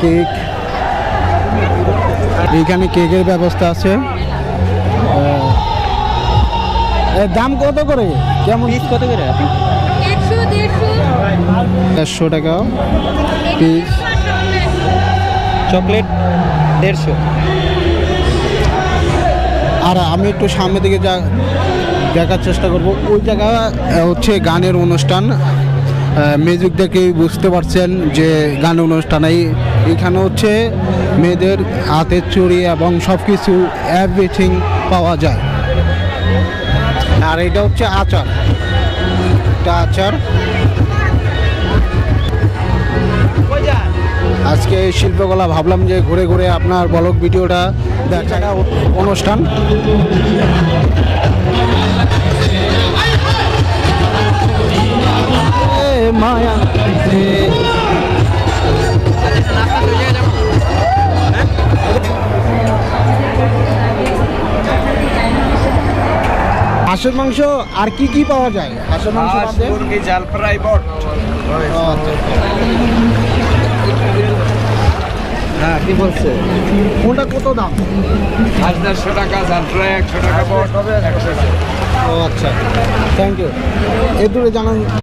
Cake, এইখানে কেকের ব্যবস্থা আছে। এর দাম কত করে, কেমন পিস কত করে? 150 টাকা পিস। চকলেট 150। আর আমি একটু সামনের দিকে দেখার চেষ্টা করব। ওই জায়গা হচ্ছে গানের অনুষ্ঠান, মিউজিক দেখেই বুঝতে পারছেন যে গানের অনুষ্ঠান। এইখানে হচ্ছে মেয়েদের হাতের চুড়ি এবং সব কিছু এভরিথিং পাওয়া যায়। আর এটা হচ্ছে আচার, এটা আচার। আজকে এই শিল্পকলা ভাবলাম যে ঘুরে ঘুরে আপনার ব্লগ ভিডিওটা দেখা অনুষ্ঠান। মায়া হাঁসের মাংস আর কি কি পাওয়া যায়? হাঁসের মাংস, মুরগি, জাল ফ্রাই, বট। হ্যাঁ, কি বলছে? কোনটা কত দাম? 150 টাকা, জাল ফ্রাই 100 টাকা, বট হবে 100 টাকা। ও আচ্ছা, থ্যাংক ইউ। এ দূরে জানান।